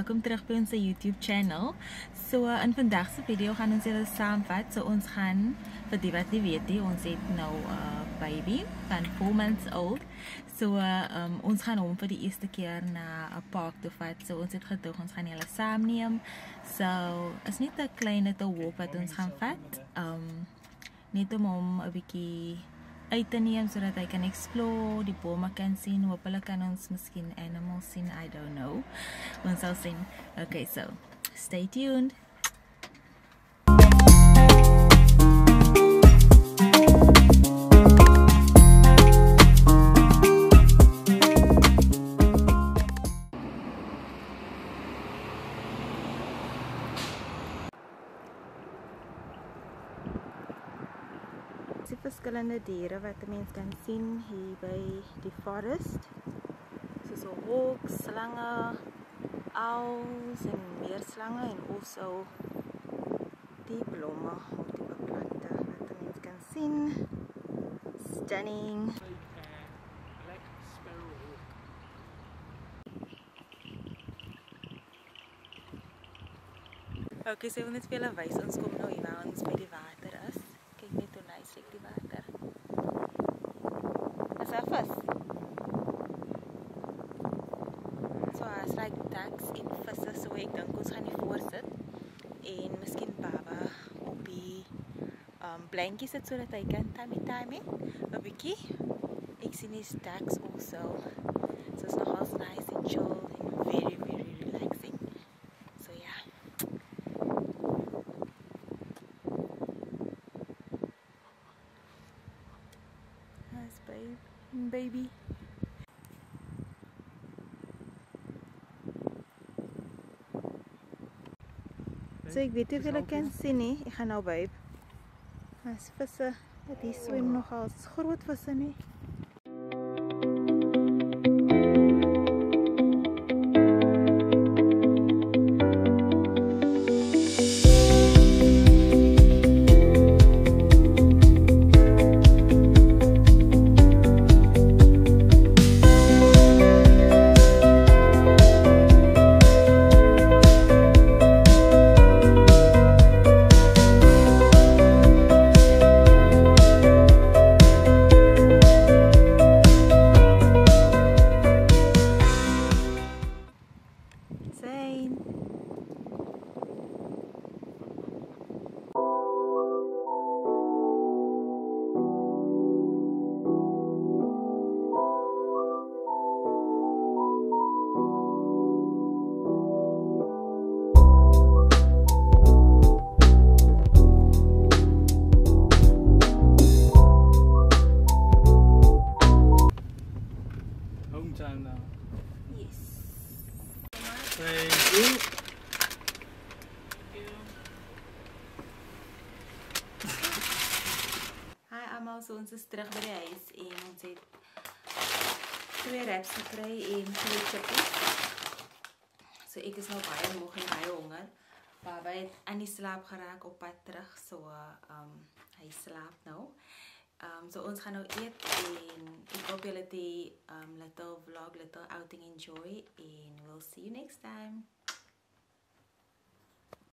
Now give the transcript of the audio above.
welkom terug by ons YouTube channel. So in vandag se video gaan ons julle saamvat. So ons gaan, vir die wat nie weet nie, ons het nou 'n baby van 4 months old. So ons gaan hom vir die eerste keer na 'n park toe vat. So ons het gedog ons gaan julle saamneem. So is net 'n klein walk wat ons gaan vat. Net om hom 'n bietjie uit te neem sodat hy kan explore, die bome kan sien, hopelijk kan ons miskien animals sien, I don't know. Ons sal sien. Okay, so stay tuned. Die verskillende diere wat 'n mens kan sien hier by die forest. Soos hawks, slange, owls en meer slange en also die blomme of die plante wat 'n mens kan sien. Stunning. Okay, so net vir julle wys, ons kom nou hier waar ons by die water is. Kyk net hoe nice lyk die water. Is daar vis? So as like ducks en visse, so ek dink ons gaan hier voorsit en miskien baba op die blankie sit sodat hy kan tummy 'n bietjie. Ek sien hier's ducks also. So it's nogals nice and chill and very relaxing. So yeah. Nice baby. So ek weet nie of julle kan sien nie. Ek gaan nou babe. As visse, die swem nogal groot visse nie. Time now. Yes. Thank you. Hi almal, so ons is terug by die huis en ons het 2 wraps gekry en 2 chippies. So ek is nou baie moeg en baie honger. Baba het aan die slaap geraak op pad terug, so hy slaap nou. So ons gaan nou eet en ek hoop julle het die little vlog, little outing enjoy and we'll see you next time.